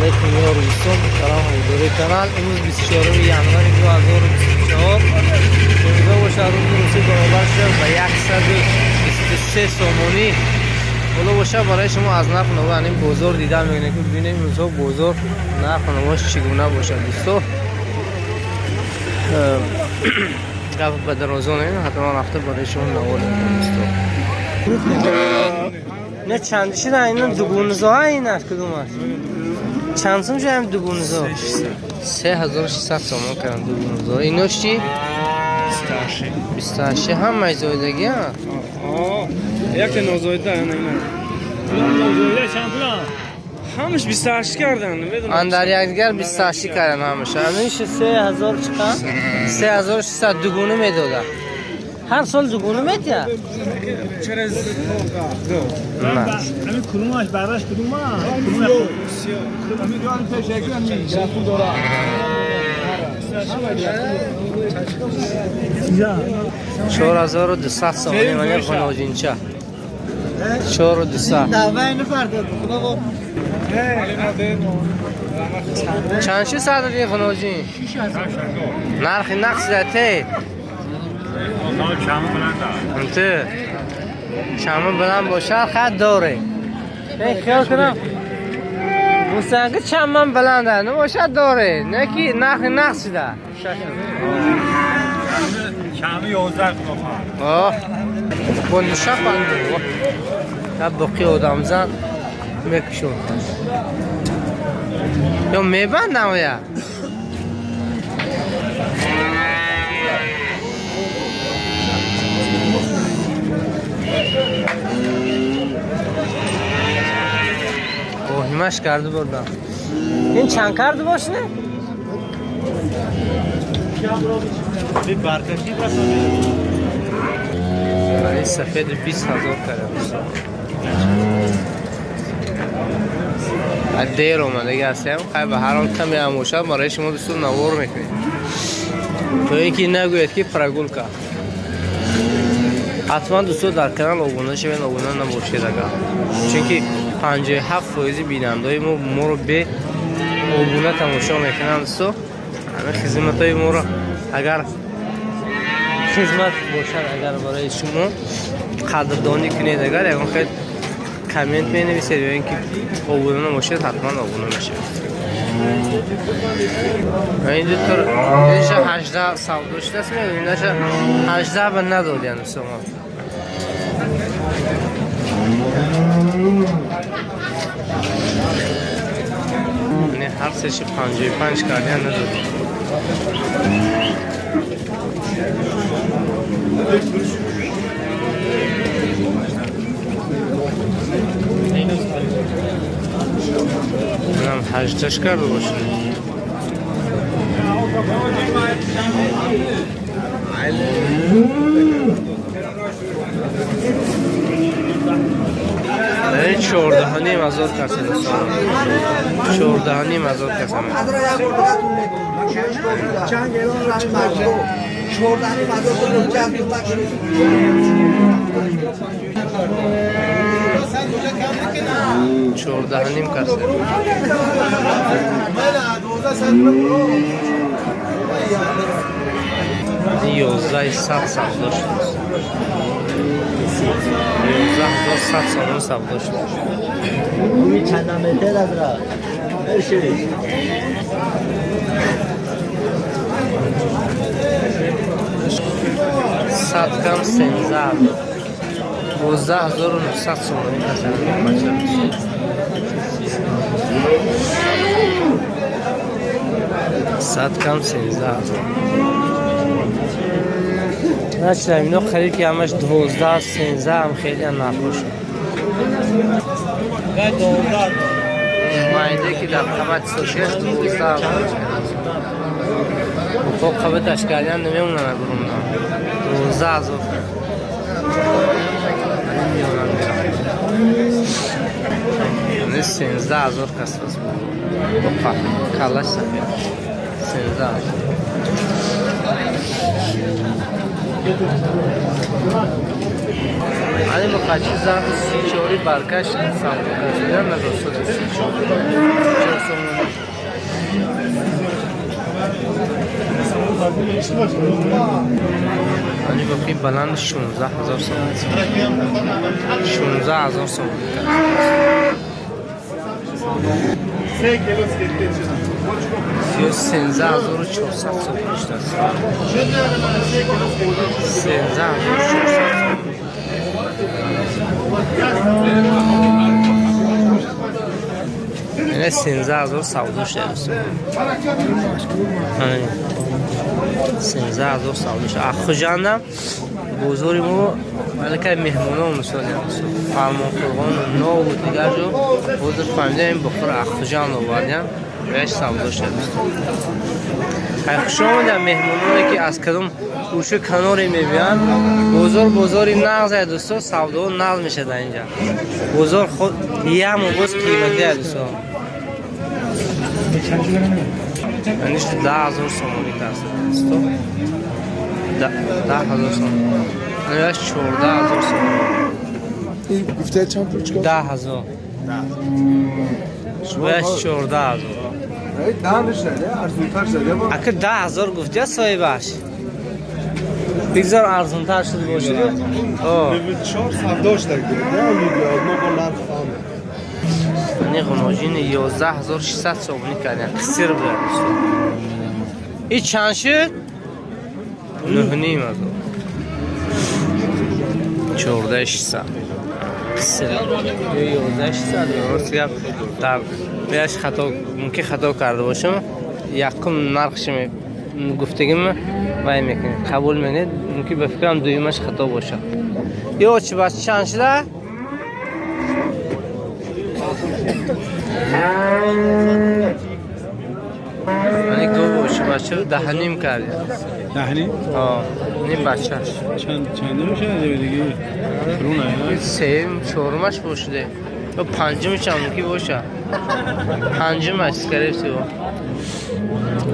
علیکم یا دوستان، سلام حضوری کانال. امروز 24 ژانویه 2024 امروز باشه روز برابر شد به 123 سومونی. حالا باشه برای شما از نرخ نو یعنی بازار دیدن می‌بینید که ببینید روزها بازار نرخ نوش چگونه باشه دوستان. گپ به درازون این حتما رفته برای شما نوال دوستان. نه چندشی نه اینا دوگونزا این است کدوم است؟ چند سوم شده هم دوگونزا؟ 3600 تومان کردن دوگونزا. ایناش چی؟ 28 هم مجزایدگی ها؟ یک نوزایده هست اینا نوزایده چند پولان؟ همش 28 کردن اندر یک دیگر 28 کردن همش. همینش 3000 چقدر؟ 3600 دوگونه میداده. هر سال دوگونه میده؟ چرا از نه همین کدومش براش کدومه؟ کدومه همین دوان پیشکی همین گرفت داره 4200 سومانی من خنوجینچه 4200 دعوای نفر داد خدا چند شی صد دیگه خنوجین نرخ نقص دته انت شامو بلند باشه خط داره خیال کنم بوسنگه چمن بلنده نه باشه داره نه کی نقص شده شامو 11 آه بندشق بنده تا بقی آدم زن میکشون یا میبندم یا اوهیمش کرده بردم این چند کرده باش نه؟ این برکشی بسازه این سفید 20000 کرده دیر اومده هستیم خیلی به هر آن کمی اموشه برای شما دوستون نوار میکنید تو یکی نگوید که پرگول که حتما دوستو در کانال آبونه شوید آبونه نباشید اگر چون که 57% بیننده ما رو به آبونه تماشا میکنند دوستو همه خدمت های ما رو اگر خدمت باشد اگر برای شما قدردانی کنید اگر یکم خیلی کامنت بنویسید یا اینکه آبونه نباشید حتما آبونه میشید این دوتر اینش 18 سوداش دست میدونید اینش 18 به ندادین شما نه هر سهش 55 کردین ندادین منم 18 کرده باشه این 14 نیم هزار کسه 14 نیم هزار کسه چند گلون رفت مردم 14 نیم هزار تا 14 نیم کسه این 11,100 سودا شد 11,100 سودا سودا شد این چند متر از را برشید 100 کم 13 12,900 سومانی کسه صد کم 13 نشده اینا خرید که همش 12 13 هم خیلی هم نخوش مایده که در قبط 36 12 هم فوق قبط اشکالی هم نمیمونن برون 12,000 نه 13,000 کس بس کلاش سفید 13,000 این با قچی زرد 34 برکش سمت کشیدن نگاه شده 34 یعنی باقی بلند 16,000 سوم 16,000 سوم 13,400 سوم بیشتر 13,400 یعنی 13,000 سودا شده 13,000 سودا شده اخو جاندم بزرگی مو ولی که مهمونه و مثال فرمان فرغان نو و دیگر جو بزرگ فهمیده این بخور اخو جان رو بردیم بهش سودا شده اخو در مهمونه که از کدوم گوشه کناری میبین بزرگ نغزه دوستو سودا و نغز میشه در اینجا بزرگ خود یه همون باز قیمتی دوستو انیش 10,000 سومونی کست دوستو 10,000 سومونی انیش 14,000 سومونی این گفته چند پول چکار؟ 10,000 بهش 14,000 ده نشده ارزونتر شده با اگه 10,000 گفته صاحبش بگذار ارزونتر شده باشه لیول 4 سوداش در گرده یا لیبیا ما با نرخ خامه این غناجین 11,600 سومونی کردن قصیر بوده دوستو این چند شد؟ 9.5 از 14,600 قصیر 11,600 درست گفت در بیاش خطا ممکن خطا کرده باشم یکم نرخش گفتگیم وای میکنیم قبول میکنید ممکن به فکرم دویمش خطا باشه یا چی بس چند شده؟ من گو باشه بچه رو 10.5 کردی دهنی؟ آه این بچهش چند میشه دیگه؟ رونه سیم چهارمش باشه یا پنجمش هم ممکن باشه پنجمش گرفتی با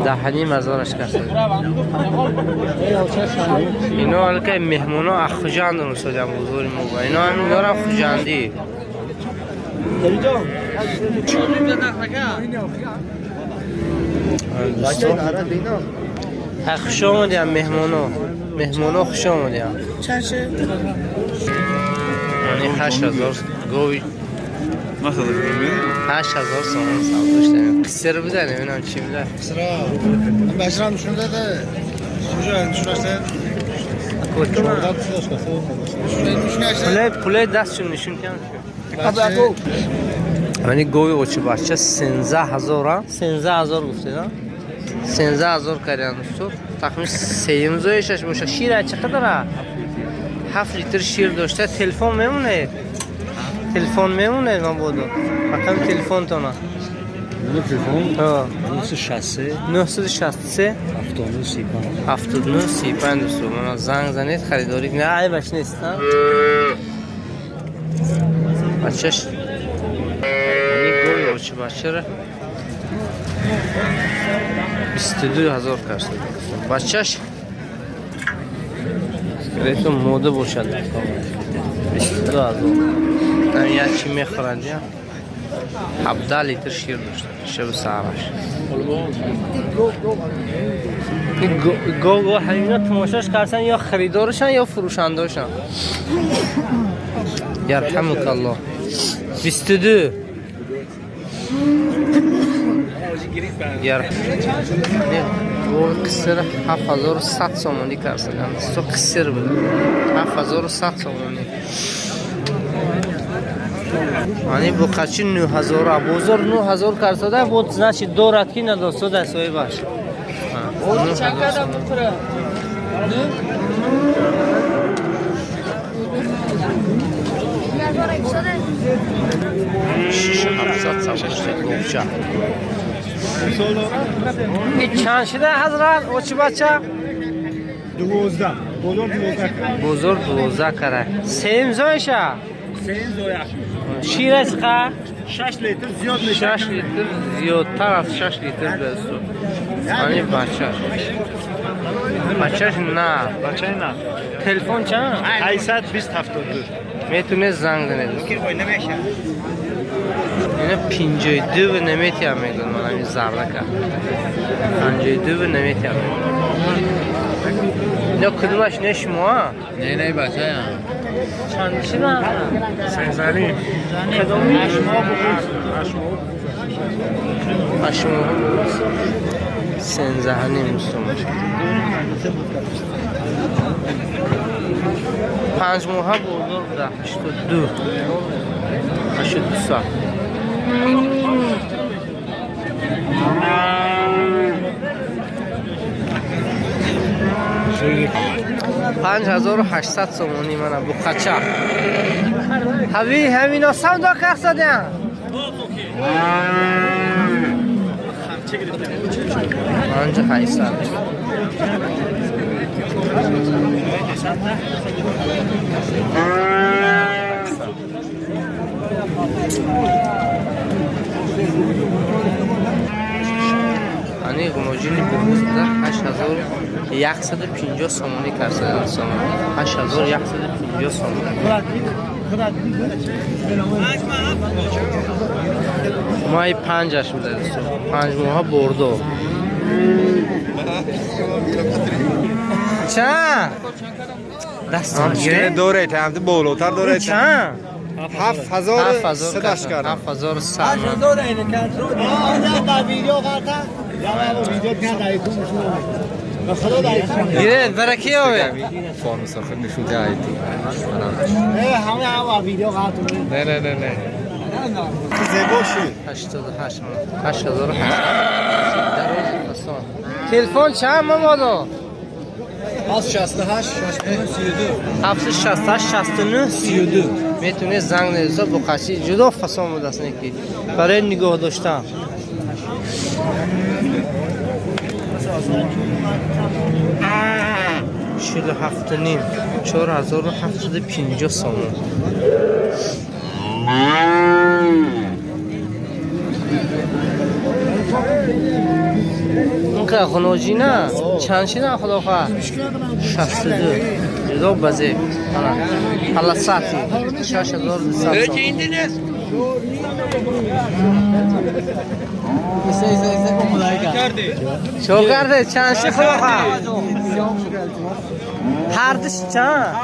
10.5 هزارش کرده اینا حالا که مهمون ها اخوجند رو سادم بزرگی موقع اینا همین دارم خوجندی خوش آمدی هم مهمون ها خوش آمدی هم چند شد؟ یعنی 8,000 گوی ما خدا بگیم 8,000 سومن سواداش داریم قصه رو بزنیم اینم چی میده سرا بشرم نشون داده کجا نشون داشته؟ پوله دستشون نشون کن یعنی گوی اوچه بچه 13,000 گفته نه 13,000 کردن دوستو تقریبا سیمزویشش باشه شیر چقدر داره 7 لیتر شیر داشته تلفن میمونه من بودم رقم تلفن تو نه تلفن 963 79 35 دوستو من زنگ زنید خریداری نه عیبش نیست بچهش یعنی گوی اوچه بچه را 22,000 کرد بچهش گریتو موده باشد 22,000 من یه چی میخورند یا 17 لیتر شیر داشته شب سهرش گو همینا تماشاش کردن یا خریدارشن یا فروشنداشن یرحمک الله 22 قصر 7,100 سومونی کرده تو قصر بده 7,100 سومونی یعنی با قچی 9,000 بزرگ 9,000 کرده بود زنشی دو رتکی نداشته در سوی باش چند کردم بخوره؟ شیشه 700 سواشته گفچه چند شده حضرت او چی بچه؟ 12 بزرگ 12 کرده سیم زویشه؟ سین زویا شیر از خواه؟ 6 لیتر زیاد 6 لیتر زیادتر از 6 لیتر برسو یعنی بچهش نه بچه نه تلفن چند؟ 820 72 میتونه زنگ زنید ممکن باید نمیشه اینا 52 نمیتی هم میگن من همین زرده که 52 نمیتی هم میگن اینا کدومش نه شما؟ نه بچه هم چندشی نه؟ سنزنی کدومی؟ 8 ماه بود 8 ماه سنزهنی مستمش 5 ماه بردار بوده 82 سال 5800 سومونی منه بو خچه همینا سودا که اقصادیم آنجا 800 انی گنوجینی بروز بوده 8150 سومونی کرده سومونی 8150 سومونی مای 5 بوده 5 ماه بردو چند؟ دستان گیره؟ دوره هم بالاتر دوره چند؟ 7000 کردم 7100 گیره برکی آوه فانوس آخر نشوده آیتی نه 88 تلفن چند مامادو؟ 768 32 میتونه زنگ نزد با قشی جدا فسان بود است که برای نگاه داشتن شل هفت نیم 4750 سومون اون که خنوجی نه چند شی نه خدا خواه 62 جدا بزه حالا ساعتی 6200 شو کرده چند شی خدا خواه هر دش چند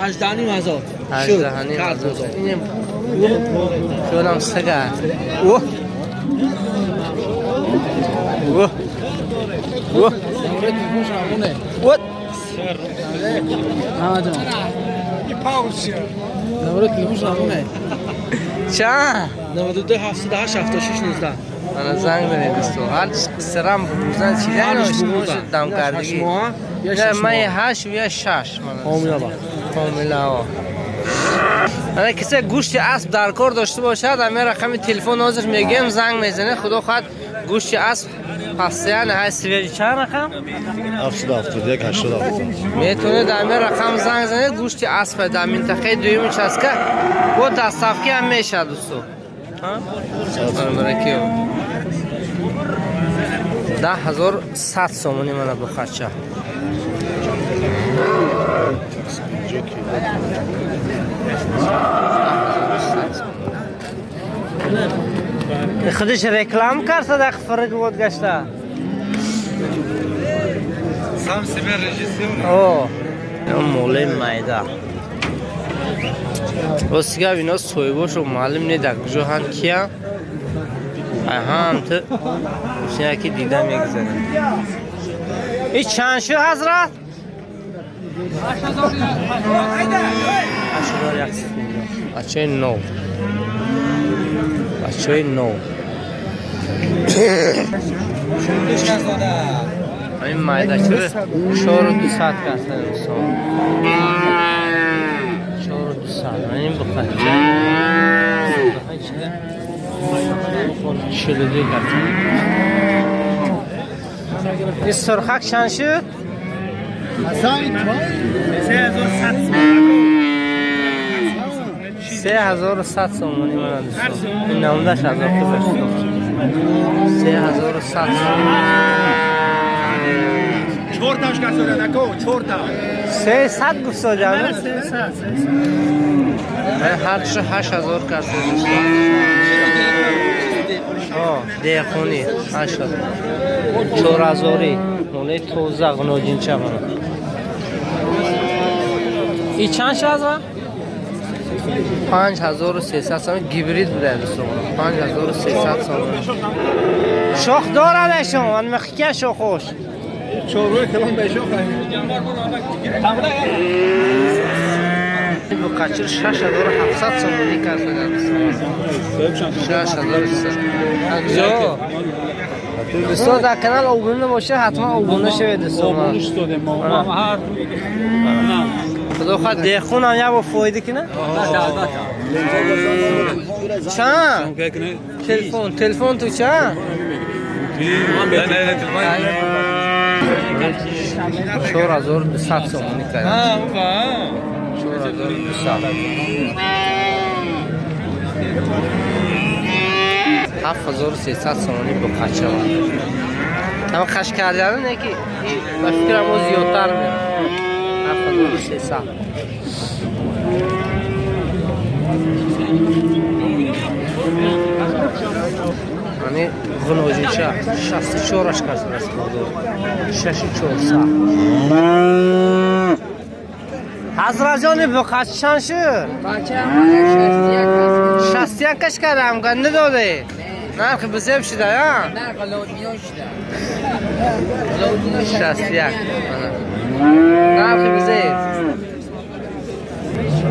18,000 شو نم سگه اوه اوه اوه وات چند؟ 92 78 76 19 من زنگ بنویسم هر سرم بوزن چیزی نوشته دم کردگی نه من 8 و 6 کاملا انا کسی گوشت اسب در کار داشته باشد همین رقم تلفن حاضر میگم زنگ میزنه خدا خواهد گوشت اسب پسیان های سویری چند رقم 771 80 میتونه در همین رقم زنگ زنه گوشت اسب در منطقه دویم چسکه با دستافکی هم میشه دوستو برای 10,100 سومونی منه بخرچه خودش رکلام کرد در فرق بود گشته سام سیبر رژیسیون اوه این موله مایده بسیگه اینا سویبوش رو معلوم نیده کجا هم کیا هم تو بسیگه که دیدم یک زنه این چند شو حضرت؟ 8,100 بچه نو بچه نو این مایده چرا 4,200 کردن شور 200 این بخواه چلو دی کردن این سرخک چند شد؟ 3,100 سومونی من دوستم این نمونده 1000 تو بشتم 3,100 4 تاش کسونه نکو 4 تا 300 گفت جان هر چه 8000 کرد دیخونی 8000 4000 اون توزاق نوجین چه من این چند شد 5300 سوم گیبرید بوده دوستان 5300 سوم شاخ داره شما من مخکیه شاخ خوش چوروی کلام به شو bu kaçır 6700 somoni karşılar. 6700. Akjo. Dosto da kanal abone باشه حتما abone شوید دوستان. خدا خواهد دیخون هم یا با فایده کنه؟ چند؟ تلفن تو چند؟ 4200 somoni کرد. 7300 somoni با قچه ها اما خش کردن نه که من فکرم او زیادتر میره 7300 یعنی غنوجی چه 64 اش کرد است بودو 6400 حضرت جان بخش چند شد؟ بچه هم 61 کش کردم گنده داده نرخ بزیب شده یا؟ نه قلوت میان شده 61 نرخ بزیب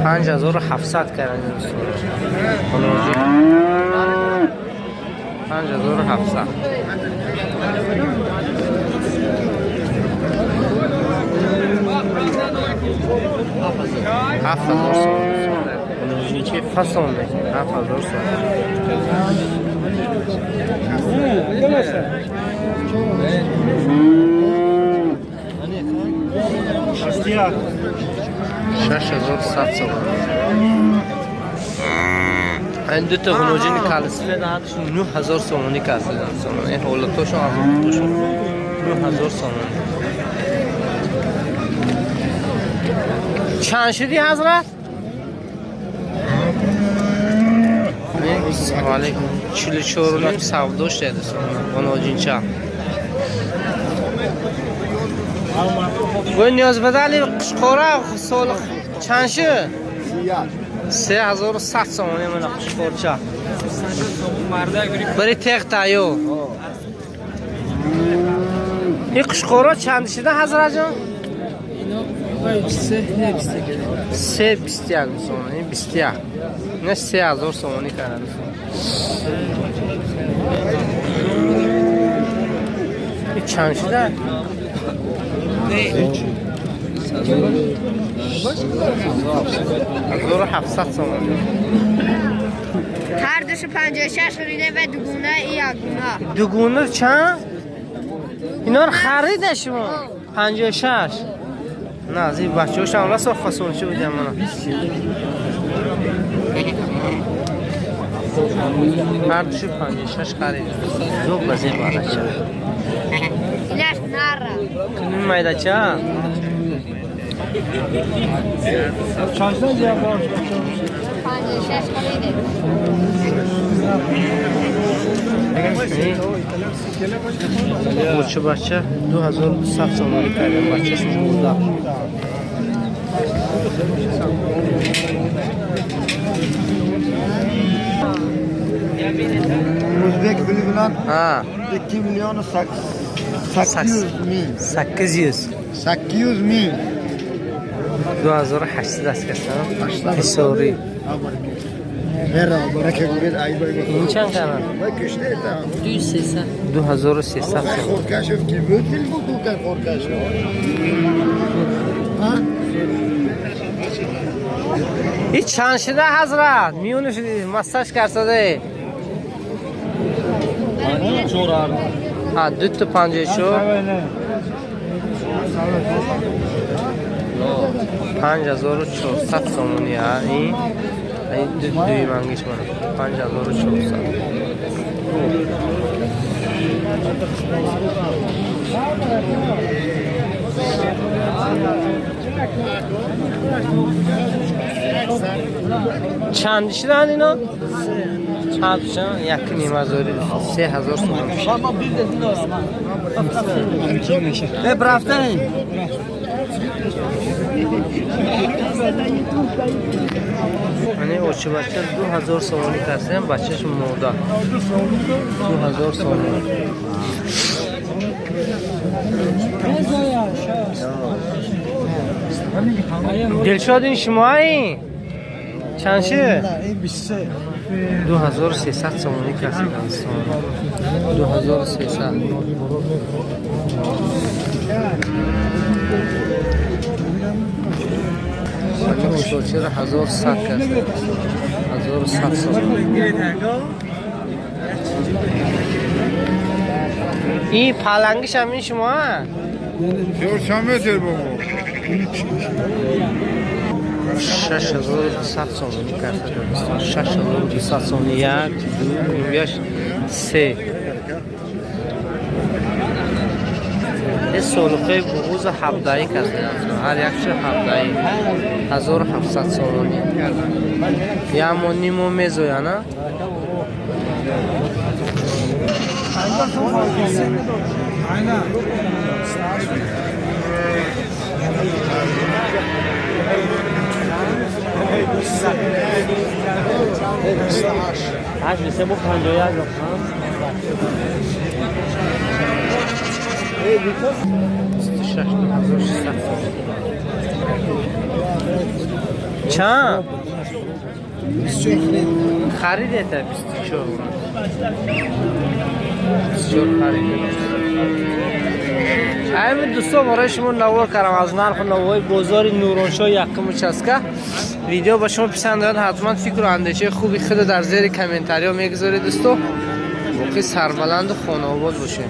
5700 کردن 5700 7000 سوم چه فاصله 7000 سوم شستیا 6100 سوم این دو تا غنوجین کالسیل دادش 9000 سومونی کالسیل سومونی حالتوشو آزادوشو 9000 سومونی چند شدی حضرت؟ سلام علیکم 44 سوداش داده غنوجین چه گوی نیاز بدلی قشقوره سال چند شد؟ 3100 سومانی من قشقور چه بری تق تایو این قشقوره چند شده حضرت جان؟ 321 سومانی 21 نه 3000 سومانی کردن این چند شده؟ 1700 سومانی هر دوش 56 خریده و دوگونه یکگونه دوگونه چند؟ اینا رو خریده شما 56 نه از این بچه هاش هم رسا فاسون شو بودیم مانا هر دوشو 56 خریده دو بزیر بالا چه اینش نره کنیم مایده چه؟ چند دیگه باش 56 خریده بچه بچه 2100 سومانی کردن بچه شون بوده Uzbek bilinan ها 2 milyon 800 mil. 800 800 mil. 2800 است کردن حساری Hera baraka gurid ay bay این چند کردن؟ bay kishte ta. 2300 Bay khorkashov ki budil bu kan khorkashov. Ha? این چند شده حضرت؟ میونش مستش کرده ها 2 تا 56 5400 سومونی ها این دوی منگیش من 5400 1 چند شدن اینا؟ چند شدن؟ یک نیم هزاری 3000 تومان میشه. برفتن یعنی اوچه بچه 2000 سومانی کسیم بچهش مرده 2000 سومانی دلشاد این شما هایی؟ چند شه؟ 2300 سومانی کسی دانستان 2300 ساکن چرا 1100 کسی 1100 سومانی این پلنگش همین شما ها؟ Diyor Şamet'tir bu. 6200 سومانی کسی دانستان 6200 سومانی 1 2 3 این سلوخه بغوز 17 کسی دانستان هر یک چه 17 1700 سومانی یا منیمو میزویا نه؟ هشت بسه بو 51 چند؟ خریده تا 24 خریده همین دوستا برای شما نوار کردم از نرخ نوای بازار نورانشاه یکم چسکه ویدیو با شما پسند آمد حتما فکر و اندیشه خوبی خود در زیر کامنتاری ها میگذارید دوستو باقی سربلند و خانه آباد باشه.